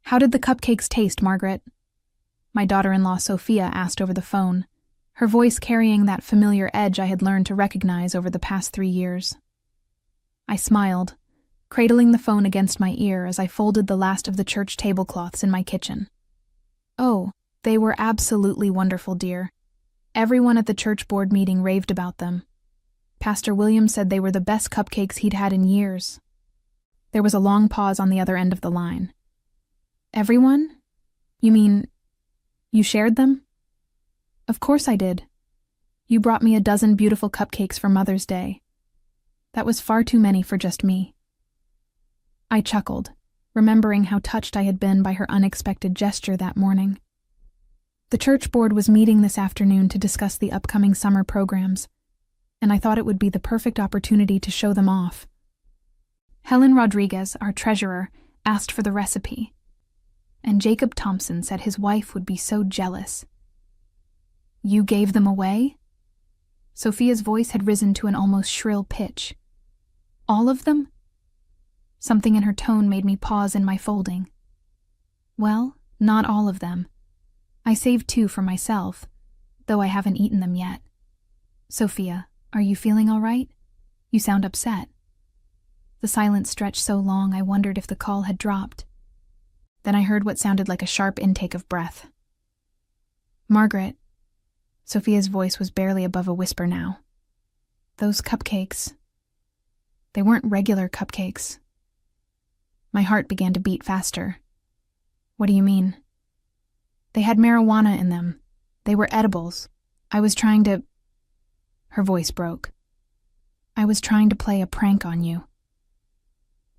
How did the cupcakes taste, Margaret? My daughter-in-law Sophia asked over the phone, her voice carrying that familiar edge I had learned to recognize over the past 3 years. I smiled, cradling the phone against my ear as I folded the last of the church tablecloths in my kitchen. Oh, they were absolutely wonderful, dear. Everyone at the church board meeting raved about them. Pastor Williams said they were the best cupcakes he'd had in years. There was a long pause on the other end of the line. Everyone? You mean, you shared them? Of course I did. You brought me a dozen beautiful cupcakes for Mother's Day. That was far too many for just me. I chuckled, remembering how touched I had been by her unexpected gesture that morning. The church board was meeting this afternoon to discuss the upcoming summer programs, and I thought it would be the perfect opportunity to show them off. Helen Rodriguez, our treasurer, asked for the recipe, and Jacob Thompson said his wife would be so jealous. You gave them away? Sophia's voice had risen to an almost shrill pitch. All of them? Something in her tone made me pause in my folding. Well, not all of them. I saved 2 for myself, though I haven't eaten them yet. Sophia, are you feeling all right? You sound upset. The silence stretched so long I wondered if the call had dropped. Then I heard what sounded like a sharp intake of breath. Margaret. Sophia's voice was barely above a whisper now. Those cupcakes. They weren't regular cupcakes. My heart began to beat faster. What do you mean? They had marijuana in them. They were edibles. I was trying to... Her voice broke. I was trying to play a prank on you.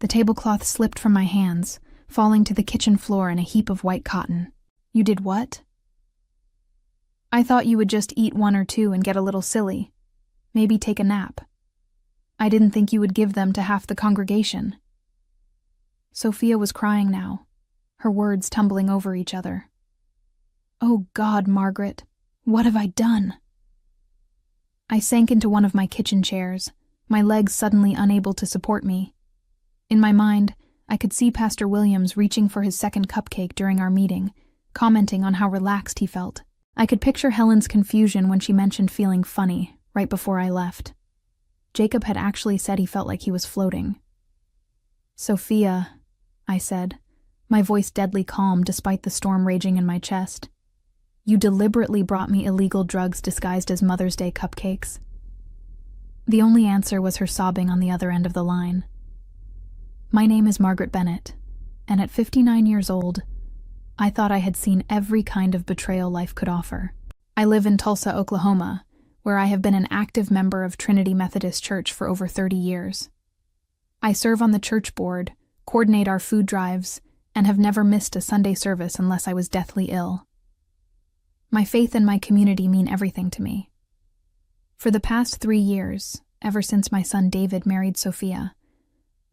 The tablecloth slipped from my hands, falling to the kitchen floor in a heap of white cotton. You did what? I thought you would just eat 1 or 2 and get a little silly. Maybe take a nap. I didn't think you would give them to half the congregation. Sophia was crying now, her words tumbling over each other. Oh God, Margaret, what have I done? I sank into one of my kitchen chairs, my legs suddenly unable to support me. In my mind, I could see Pastor Williams reaching for his second cupcake during our meeting, commenting on how relaxed he felt. I could picture Helen's confusion when she mentioned feeling funny right before I left. Jacob had actually said he felt like he was floating. Sophia, I said, my voice deadly calm despite the storm raging in my chest. You deliberately brought me illegal drugs disguised as Mother's Day cupcakes. The only answer was her sobbing on the other end of the line. My name is Margaret Bennett, and at 59 years old, I thought I had seen every kind of betrayal life could offer. I live in Tulsa, Oklahoma, where I have been an active member of Trinity Methodist Church for over 30 years. I serve on the church board, coordinate our food drives, and have never missed a Sunday service unless I was deathly ill. My faith and my community mean everything to me. For the past 3 years, ever since my son David married Sophia,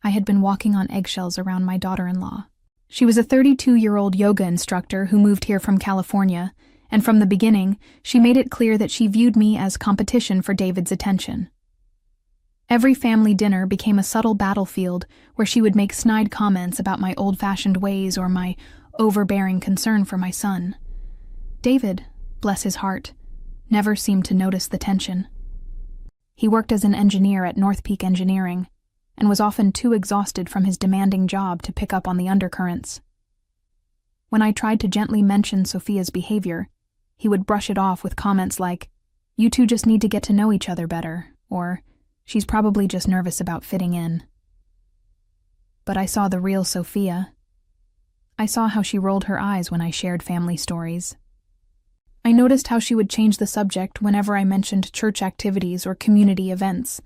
I had been walking on eggshells around my daughter-in-law. She was a 32-year-old yoga instructor who moved here from California, and from the beginning, she made it clear that she viewed me as competition for David's attention. Every family dinner became a subtle battlefield where she would make snide comments about my old-fashioned ways or my overbearing concern for my son. David, bless his heart, never seemed to notice the tension. He worked as an engineer at North Peak Engineering and was often too exhausted from his demanding job to pick up on the undercurrents. When I tried to gently mention Sophia's behavior, he would brush it off with comments like, "You two just need to get to know each other better," or, "She's probably just nervous about fitting in." But I saw the real Sophia. I saw how she rolled her eyes when I shared family stories. I noticed how she would change the subject whenever I mentioned church activities or community events.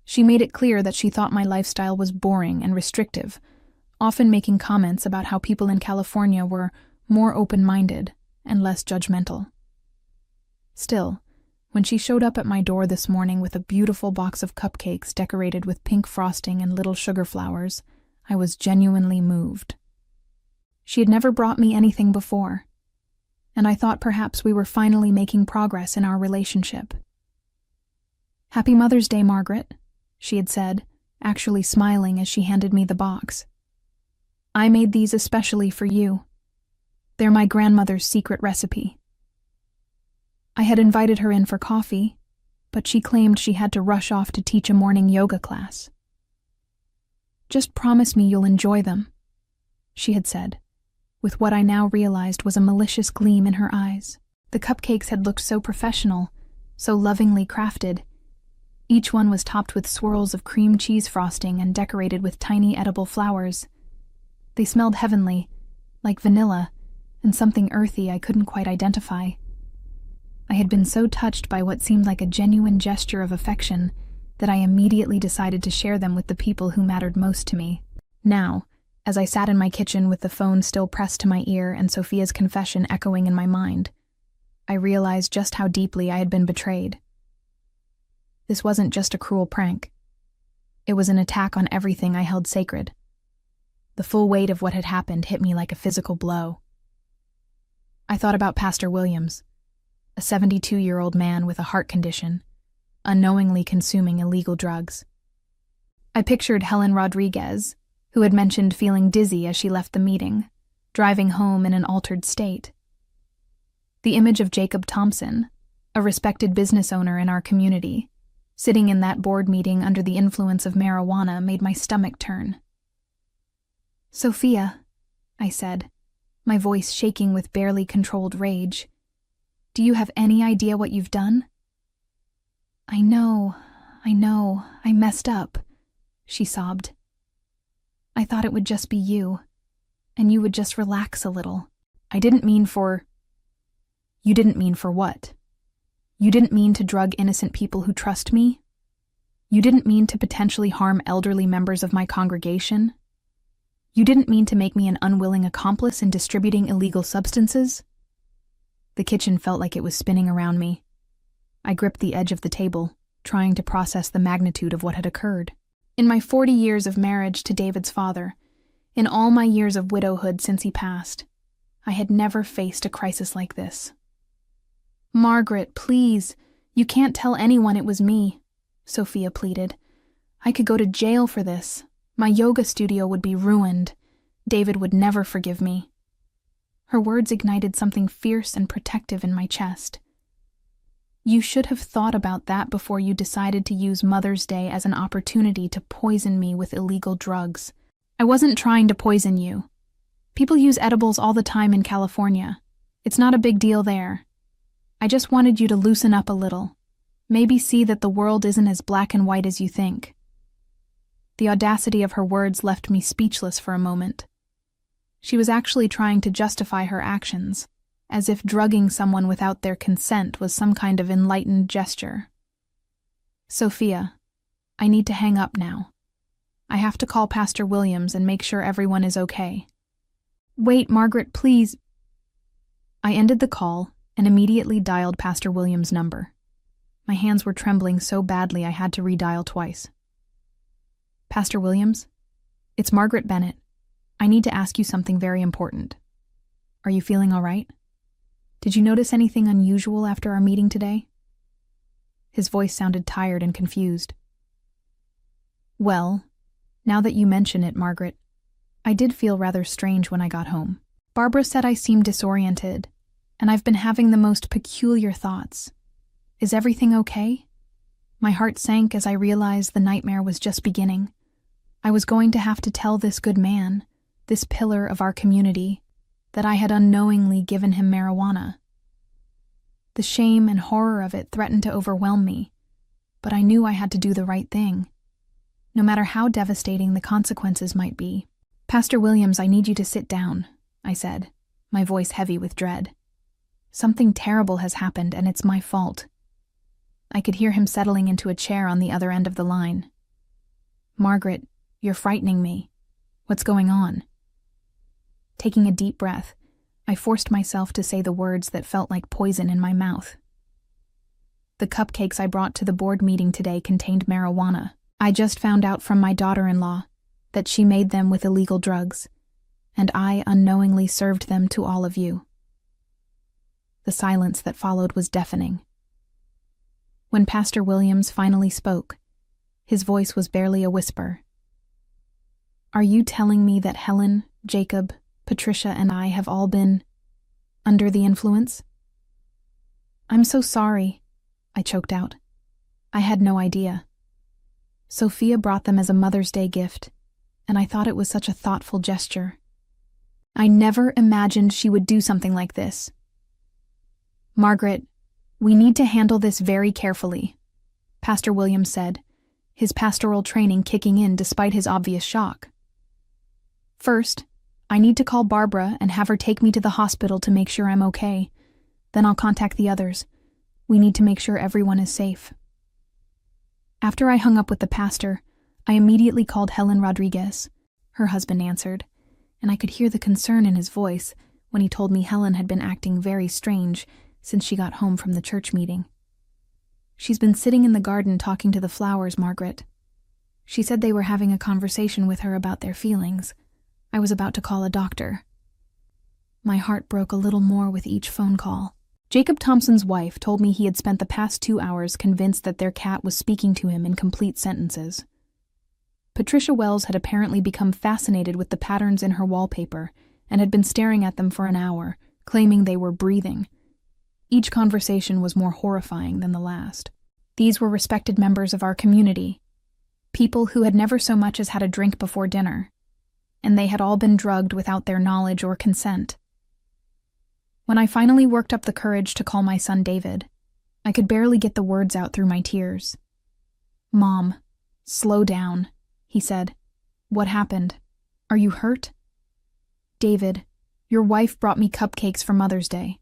She made it clear that she thought my lifestyle was boring and restrictive, often making comments about how people in California were more open-minded and less judgmental. Still, when she showed up at my door this morning with a beautiful box of cupcakes decorated with pink frosting and little sugar flowers, I was genuinely moved. She had never brought me anything before, and I thought perhaps we were finally making progress in our relationship. "Happy Mother's Day, Margaret," she had said, actually smiling as she handed me the box. I made these especially for you. They're my grandmother's secret recipe. I had invited her in for coffee, but she claimed she had to rush off to teach a morning yoga class. Just promise me you'll enjoy them, she had said, with what I now realized was a malicious gleam in her eyes. The cupcakes had looked so professional, so lovingly crafted. Each one was topped with swirls of cream cheese frosting and decorated with tiny edible flowers. They smelled heavenly, like vanilla, and something earthy I couldn't quite identify. I had been so touched by what seemed like a genuine gesture of affection that I immediately decided to share them with the people who mattered most to me. Now, as I sat in my kitchen with the phone still pressed to my ear and Sophia's confession echoing in my mind, I realized just how deeply I had been betrayed. This wasn't just a cruel prank. It was an attack on everything I held sacred. The full weight of what had happened hit me like a physical blow. I thought about Pastor Williams, a 72-year-old man with a heart condition, unknowingly consuming illegal drugs. I pictured Helen Rodriguez, who had mentioned feeling dizzy as she left the meeting, driving home in an altered state. The image of Jacob Thompson, a respected business owner in our community, sitting in that board meeting under the influence of marijuana made my stomach turn. "Sophia," I said, my voice shaking with barely controlled rage, "do you have any idea what you've done?" I know, I messed up," she sobbed. "I thought it would just be you, and you would just relax a little. I didn't mean for..." "You didn't mean for what? You didn't mean to drug innocent people who trust me? You didn't mean to potentially harm elderly members of my congregation? You didn't mean to make me an unwilling accomplice in distributing illegal substances?" The kitchen felt like it was spinning around me. I gripped the edge of the table, trying to process the magnitude of what had occurred. In my 40 years of marriage to David's father, in all my years of widowhood since he passed, I had never faced a crisis like this. "Margaret, please, you can't tell anyone it was me," Sophia pleaded. "I could go to jail for this. My yoga studio would be ruined. David would never forgive me." Her words ignited something fierce and protective in my chest. "You should have thought about that before you decided to use Mother's Day as an opportunity to poison me with illegal drugs. I wasn't trying to poison you. People use edibles all the time in California. It's not a big deal there. I just wanted you to loosen up a little. Maybe see that the world isn't as black and white as you think." The audacity of her words left me speechless for a moment. She was actually trying to justify her actions, as if drugging someone without their consent was some kind of enlightened gesture. "Sophia, I need to hang up now. I have to call Pastor Williams and make sure everyone is okay." "Wait, Margaret, please." I ended the call and immediately dialed Pastor Williams' number. My hands were trembling so badly I had to redial twice. "Pastor Williams, it's Margaret Bennett. I need to ask you something very important. Are you feeling all right? Did you notice anything unusual after our meeting today?" His voice sounded tired and confused. "Well, now that you mention it, Margaret, I did feel rather strange when I got home. Barbara said I seemed disoriented, and I've been having the most peculiar thoughts. Is everything okay?" My heart sank as I realized the nightmare was just beginning. I was going to have to tell this good man, this pillar of our community, that I had unknowingly given him marijuana. The shame and horror of it threatened to overwhelm me, but I knew I had to do the right thing, no matter how devastating the consequences might be. "Pastor Williams, I need you to sit down," I said, my voice heavy with dread. "Something terrible has happened, and it's my fault." I could hear him settling into a chair on the other end of the line. "Margaret, you're frightening me. What's going on?" Taking a deep breath, I forced myself to say the words that felt like poison in my mouth. "The cupcakes I brought to the board meeting today contained marijuana. I just found out from my daughter-in-law that she made them with illegal drugs, and I unknowingly served them to all of you." The silence that followed was deafening. When Pastor Williams finally spoke, his voice was barely a whisper. "Are you telling me that Helen Jacob, Patricia, and I have all been under the influence? I'm so sorry, I choked out. I had no idea. Sophia brought them as a Mother's Day gift, and I thought it was such a thoughtful gesture. I never imagined she would do something like this. Margaret, we need to handle this very carefully, Pastor Williams said, his pastoral training kicking in despite his obvious shock. First, I need to call Barbara and have her take me to the hospital to make sure I'm okay. Then I'll contact the others. We need to make sure everyone is safe. After I hung up with the pastor, I immediately called Helen Rodriguez. Her husband answered, and I could hear the concern in his voice when he told me Helen had been acting very strange since she got home from the church meeting. She's been sitting in the garden talking to the flowers, Margaret. She said they were having a conversation with her about their feelings. I was about to call a doctor. My heart broke a little more with each phone call. Jacob Thompson's wife told me he had spent the past 2 hours convinced that their cat was speaking to him in complete sentences. Patricia Wells had apparently become fascinated with the patterns in her wallpaper and had been staring at them for an hour, claiming they were breathing. Each conversation was more horrifying than the last. These were respected members of our community, people who had never so much as had a drink before dinner, and they had all been drugged without their knowledge or consent. When I finally worked up the courage to call my son David, I could barely get the words out through my tears. "Mom, slow down," he said. "What happened? Are you hurt?" "David, your wife brought me cupcakes for Mother's Day.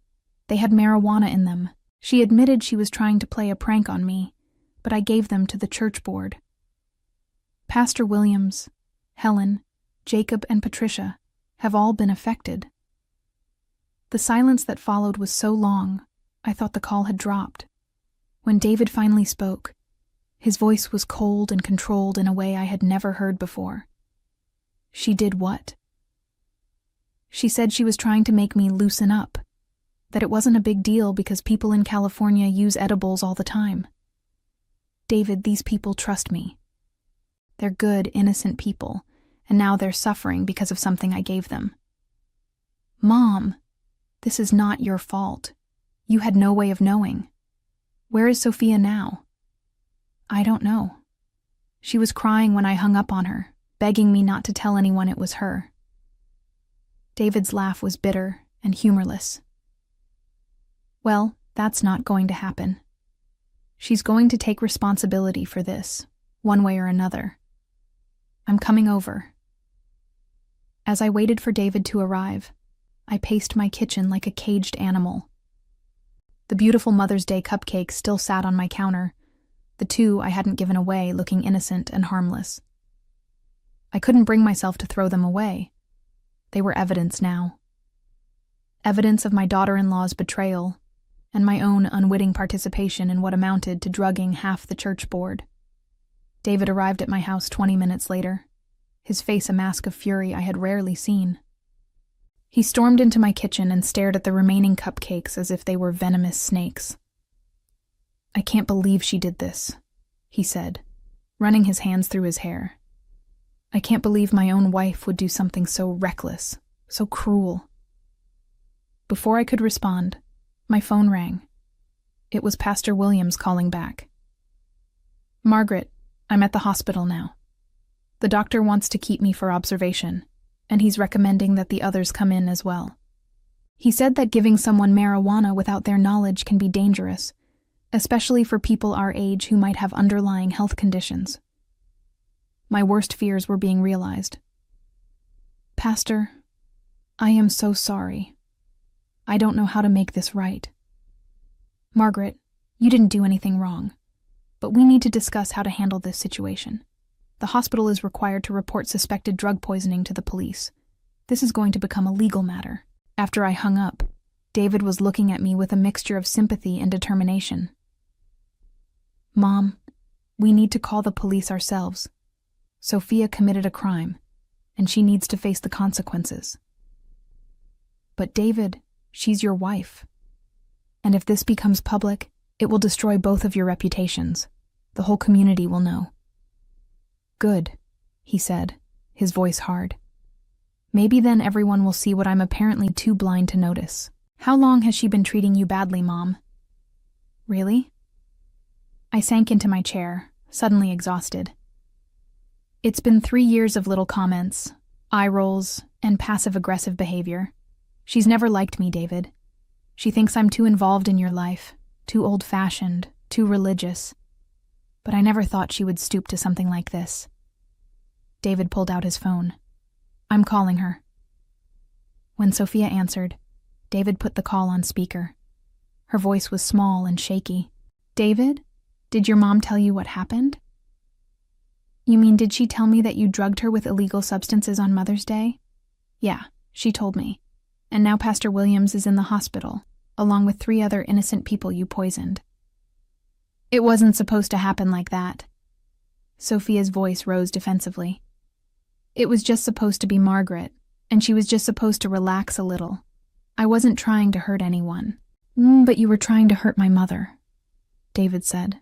They had marijuana in them. She admitted she was trying to play a prank on me, but I gave them to the church board." Pastor Williams, Helen, Jacob, and Patricia have all been affected. The silence that followed was so long, I thought the call had dropped. When David finally spoke, his voice was cold and controlled in a way I had never heard before. "She did what?" "She said she was trying to make me loosen up, that it wasn't a big deal because people in California use edibles all the time. David, these people trust me. They're good, innocent people, and now they're suffering because of something I gave them." "Mom, this is not your fault. You had no way of knowing. Where is Sophia now?" "I don't know. She was crying when I hung up on her, begging me not to tell anyone it was her." David's laugh was bitter and humorless. "Well, that's not going to happen. She's going to take responsibility for this, one way or another. I'm coming over." As I waited for David to arrive, I paced my kitchen like a caged animal. The beautiful Mother's Day cupcakes still sat on my counter, the 2 I hadn't given away looking innocent and harmless. I couldn't bring myself to throw them away. They were evidence now. Evidence of my daughter-in-law's betrayal and my own unwitting participation in what amounted to drugging half the church board. David arrived at my house 20 minutes later, his face a mask of fury I had rarely seen. He stormed into my kitchen and stared at the remaining cupcakes as if they were venomous snakes. "I can't believe she did this," he said, running his hands through his hair. "I can't believe my own wife would do something so reckless, so cruel." Before I could respond, my phone rang. It was Pastor Williams calling back. "Margaret, I'm at the hospital now. The doctor wants to keep me for observation, and he's recommending that the others come in as well. He said that giving someone marijuana without their knowledge can be dangerous, especially for people our age who might have underlying health conditions." My worst fears were being realized. "Pastor, I am so sorry. I don't know how to make this right. Margaret, you didn't do anything wrong, but we need to discuss how to handle this situation. The hospital is required to report suspected drug poisoning to the police. This is going to become a legal matter." After I hung up, David was looking at me with a mixture of sympathy and determination. "Mom, we need to call the police ourselves. Sophia committed a crime, and she needs to face the consequences." "But David, she's your wife. And if this becomes public, it will destroy both of your reputations. The whole community will know." "Good," he said, his voice hard. Maybe then everyone will see what I'm apparently too blind to notice. How long has she been treating you badly, Mom? Really? I sank into my chair, suddenly exhausted. It's been 3 years of little comments, eye rolls, and passive-aggressive behavior. She's never liked me, David. She thinks I'm too involved in your life, too old-fashioned, too religious. But I never thought she would stoop to something like this. David pulled out his phone. I'm calling her. When Sophia answered, David put the call on speaker. Her voice was small and shaky. David, did your mom tell you what happened? You mean, did she tell me that you drugged her with illegal substances on Mother's Day? Yeah, she told me. And now Pastor Williams is in the hospital, along with 3 other innocent people you poisoned. It wasn't supposed to happen like that. Sophia's voice rose defensively. It was just supposed to be Margaret, and she was just supposed to relax a little. I wasn't trying to hurt anyone. But you were trying to hurt my mother, David said,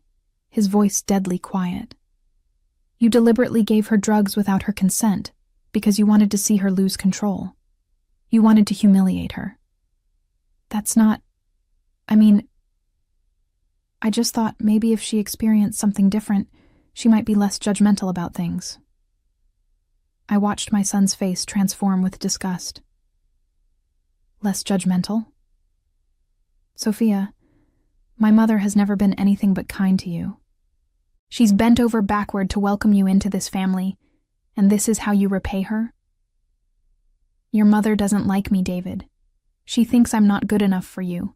his voice deadly quiet. You deliberately gave her drugs without her consent because you wanted to see her lose control. You wanted to humiliate her. That's not... I just thought maybe if she experienced something different, she might be less judgmental about things. I watched my son's face transform with disgust. Less judgmental? Sophia, my mother has never been anything but kind to you. She's bent over backward to welcome you into this family, and this is how you repay her? Your mother doesn't like me, David. She thinks I'm not good enough for you,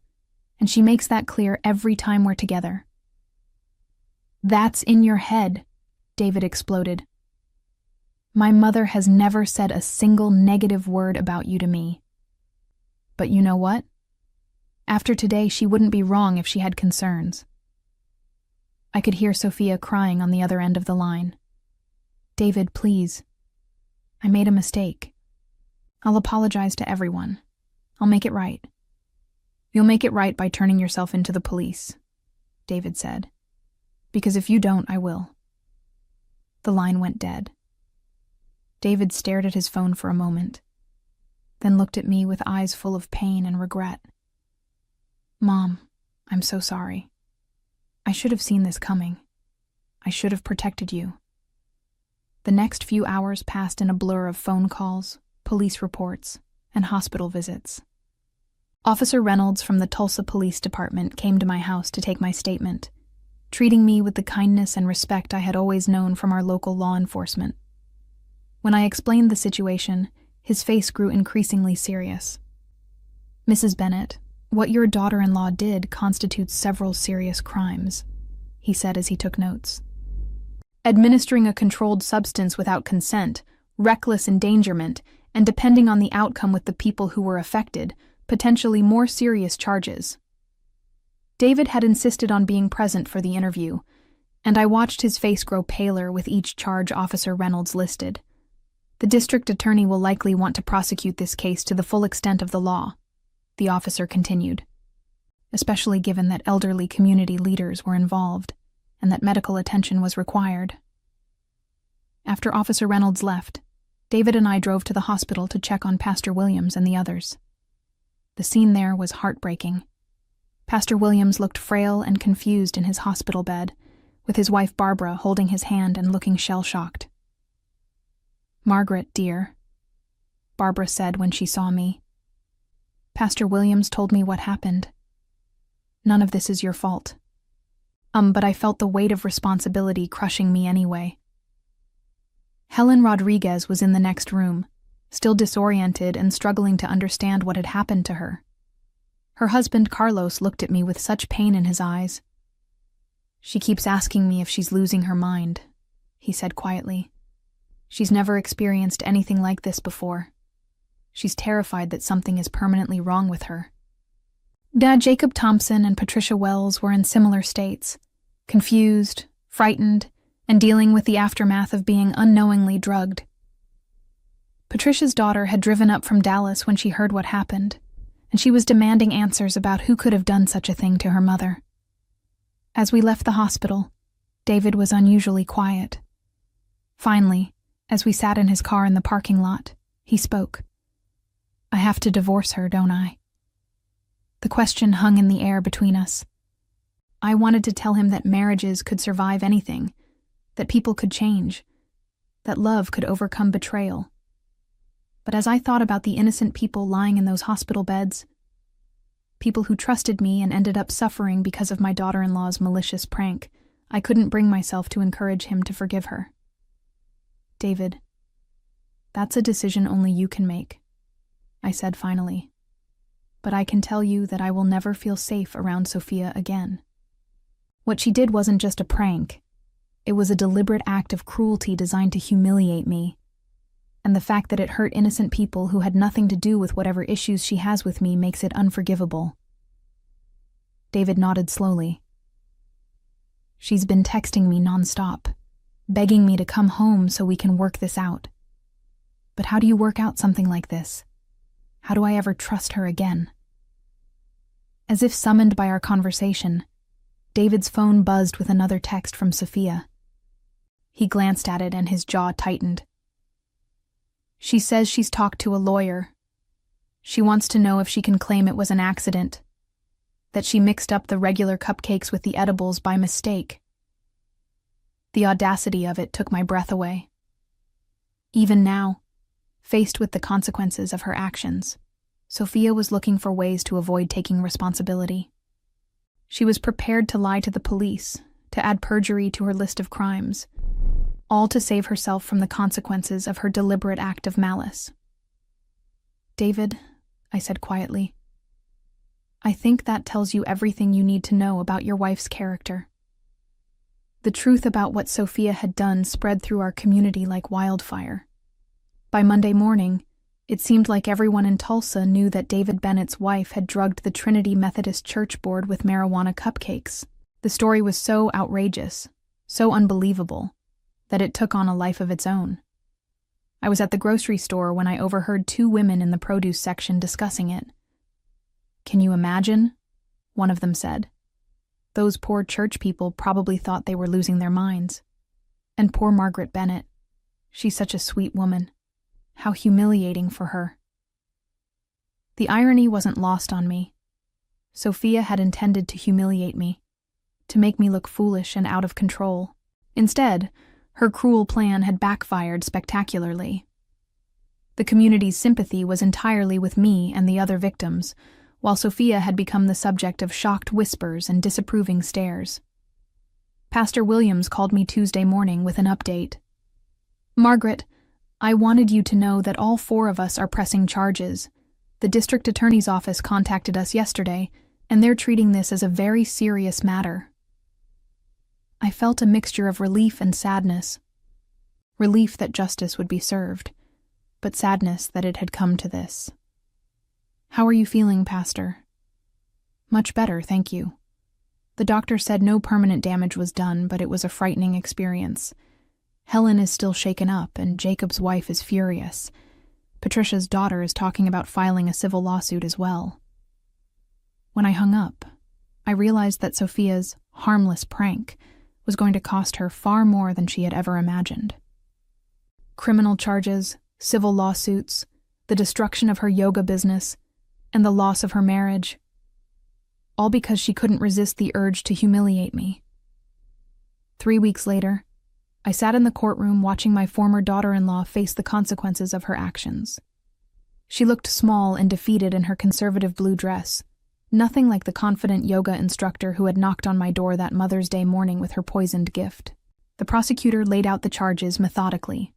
and she makes that clear every time we're together. That's in your head, David exploded. My mother has never said a single negative word about you to me. But you know what? After today, she wouldn't be wrong if she had concerns. I could hear Sophia crying on the other end of the line. David, please. I made a mistake. I'll apologize to everyone. I'll make it right. You'll make it right by turning yourself into the police, David said. Because if you don't, I will. The line went dead. David stared at his phone for a moment, then looked at me with eyes full of pain and regret. Mom, I'm so sorry. I should have seen this coming. I should have protected you. The next few hours passed in a blur of phone calls, police reports, and hospital visits. Officer Reynolds from the Tulsa Police Department came to my house to take my statement, treating me with the kindness and respect I had always known from our local law enforcement. When I explained the situation, his face grew increasingly serious. Mrs. Bennett, what your daughter-in-law did constitutes several serious crimes, he said as he took notes. Administering a controlled substance without consent, reckless endangerment, and depending on the outcome with the people who were affected, potentially more serious charges. David had insisted on being present for the interview, and I watched his face grow paler with each charge Officer Reynolds listed. The district attorney will likely want to prosecute this case to the full extent of the law, the officer continued, especially given that elderly community leaders were involved and that medical attention was required. After Officer Reynolds left, David and I drove to the hospital to check on Pastor Williams and the others. The scene there was heartbreaking. Pastor Williams looked frail and confused in his hospital bed, with his wife Barbara holding his hand and looking shell-shocked. Margaret, dear, Barbara said when she saw me. Pastor Williams told me what happened. None of this is your fault. But I felt the weight of responsibility crushing me anyway. Helen Rodriguez was in the next room, still disoriented and struggling to understand what had happened to her. Her husband Carlos looked at me with such pain in his eyes. She keeps asking me if she's losing her mind, he said quietly. She's never experienced anything like this before. She's terrified that something is permanently wrong with her. Dad Jacob Thompson and Patricia Wells were in similar states, confused, frightened, and dealing with the aftermath of being unknowingly drugged. Patricia's daughter had driven up from Dallas when she heard what happened, and she was demanding answers about who could have done such a thing to her mother. As we left the hospital, David was unusually quiet. Finally, as we sat in his car in the parking lot, He spoke. I have to divorce her, don't I? The question hung in the air between us. I wanted to tell him that marriages could survive anything, that people could change, that love could overcome betrayal. But as I thought about the innocent people lying in those hospital beds, people who trusted me and ended up suffering because of my daughter-in-law's malicious prank, I couldn't bring myself to encourage him to forgive her. David, that's a decision only you can make, I said finally. But I can tell you that I will never feel safe around Sophia again. What she did wasn't just a prank. It was a deliberate act of cruelty designed to humiliate me. And the fact that it hurt innocent people who had nothing to do with whatever issues she has with me makes it unforgivable. David nodded slowly. She's been texting me nonstop, begging me to come home so we can work this out. But how do you work out something like this? How do I ever trust her again? As if summoned by our conversation, David's phone buzzed with another text from Sophia. He glanced at it and his jaw tightened. She says she's talked to a lawyer. She wants to know if she can claim it was an accident, that she mixed up the regular cupcakes with the edibles by mistake. The audacity of it took my breath away. Even now, faced with the consequences of her actions, Sophia was looking for ways to avoid taking responsibility. She was prepared to lie to the police, to add perjury to her list of crimes, all to save herself from the consequences of her deliberate act of malice. David, I said quietly, I think that tells you everything you need to know about your wife's character. The truth about what Sophia had done spread through our community like wildfire. By Monday morning, it seemed like everyone in Tulsa knew that David Bennett's wife had drugged the Trinity Methodist Church board with marijuana cupcakes. The story was so outrageous, so unbelievable, that it took on a life of its own. I was at the grocery store when I overheard two women in the produce section discussing it. Can you imagine? One of them said. Those poor church people probably thought they were losing their minds. And poor Margaret Bennett. She's such a sweet woman. How humiliating for her. The irony wasn't lost on me. Sophia had intended to humiliate me, to make me look foolish and out of control. Instead, her cruel plan had backfired spectacularly. The community's sympathy was entirely with me and the other victims, while Sophia had become the subject of shocked whispers and disapproving stares. Pastor Williams called me Tuesday morning with an update. Margaret, I wanted you to know that all 4 of us are pressing charges. The district attorney's office contacted us yesterday, and they're treating this as a very serious matter. I felt a mixture of relief and sadness. Relief that justice would be served, but sadness that it had come to this. How are you feeling, Pastor? Much better, thank you. The doctor said no permanent damage was done, but it was a frightening experience. Helen is still shaken up, and Jacob's wife is furious. Patricia's daughter is talking about filing a civil lawsuit as well. When I hung up, I realized that Sophia's harmless prank was going to cost her far more than she had ever imagined. Criminal charges, civil lawsuits, the destruction of her yoga business, and the loss of her marriage. All because she couldn't resist the urge to humiliate me. 3 weeks later, I sat in the courtroom watching my former daughter-in-law face the consequences of her actions. She looked small and defeated in her conservative blue dress, nothing like the confident yoga instructor who had knocked on my door that Mother's Day morning with her poisoned gift. The prosecutor laid out the charges methodically.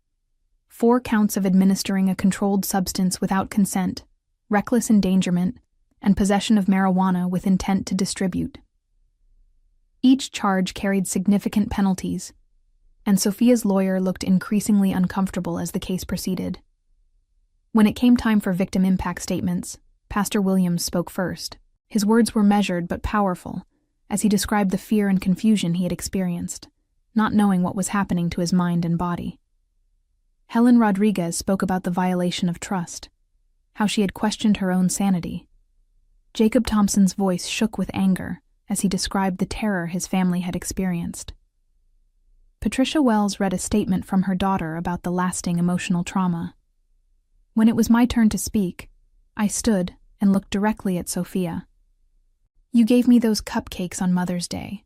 4 counts of administering a controlled substance without consent, reckless endangerment, and possession of marijuana with intent to distribute. Each charge carried significant penalties, and Sophia's lawyer looked increasingly uncomfortable as the case proceeded. When it came time for victim impact statements, Pastor Williams spoke first. His words were measured but powerful, as he described the fear and confusion he had experienced, not knowing what was happening to his mind and body. Helen Rodriguez spoke about the violation of trust, how she had questioned her own sanity. Jacob Thompson's voice shook with anger as he described the terror his family had experienced. Patricia Wells read a statement from her daughter about the lasting emotional trauma. When it was my turn to speak, I stood and looked directly at Sophia. "You gave me those cupcakes on Mother's Day,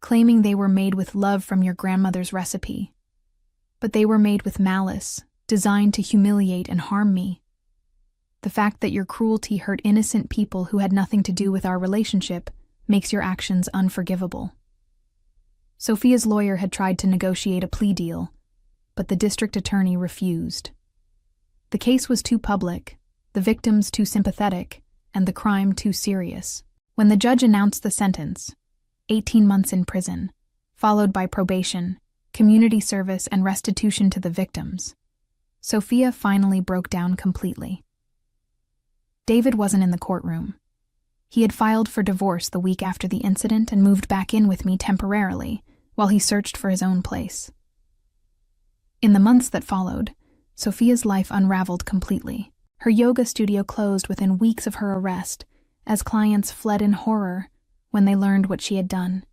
claiming they were made with love from your grandmother's recipe. But they were made with malice, designed to humiliate and harm me. The fact that your cruelty hurt innocent people who had nothing to do with our relationship makes your actions unforgivable." Sophia's lawyer had tried to negotiate a plea deal, but the district attorney refused. The case was too public, the victims too sympathetic, and the crime too serious. When the judge announced the sentence, 18 months in prison, followed by probation, community service, and restitution to the victims, Sophia finally broke down completely. David wasn't in the courtroom. He had filed for divorce the week after the incident and moved back in with me temporarily while he searched for his own place. In the months that followed, Sophia's life unraveled completely. Her yoga studio closed within weeks of her arrest, as clients fled in horror when they learned what she had done.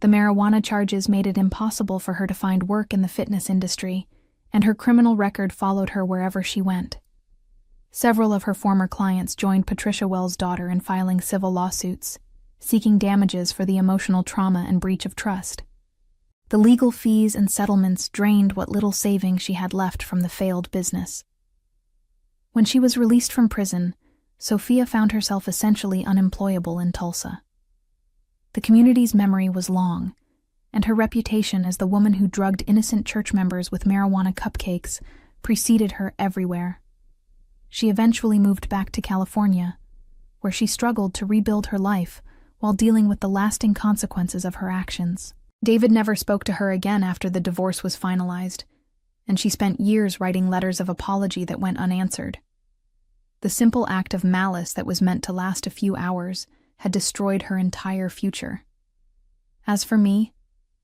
The marijuana charges made it impossible for her to find work in the fitness industry, and her criminal record followed her wherever she went. Several of her former clients joined Patricia Wells' daughter in filing civil lawsuits, seeking damages for the emotional trauma and breach of trust. The legal fees and settlements drained what little savings she had left from the failed business. When she was released from prison, Sophia found herself essentially unemployable in Tulsa. The community's memory was long, and her reputation as the woman who drugged innocent church members with marijuana cupcakes preceded her everywhere. She eventually moved back to California, where she struggled to rebuild her life while dealing with the lasting consequences of her actions. David never spoke to her again after the divorce was finalized, and she spent years writing letters of apology that went unanswered. The simple act of malice that was meant to last a few hours had destroyed her entire future. As for me,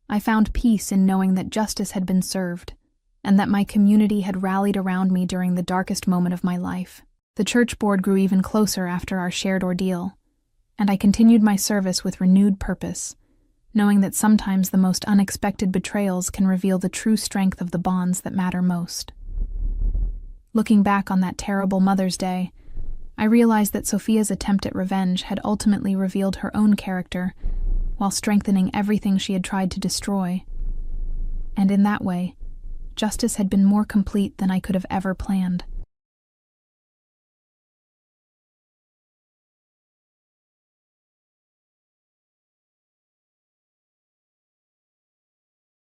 I found peace in knowing that justice had been served, and that my community had rallied around me during the darkest moment of my life. The church board grew even closer after our shared ordeal, and I continued my service with renewed purpose, knowing that sometimes the most unexpected betrayals can reveal the true strength of the bonds that matter most. Looking back on that terrible Mother's Day, I realized that Sophia's attempt at revenge had ultimately revealed her own character, while strengthening everything she had tried to destroy. And in that way, justice had been more complete than I could have ever planned.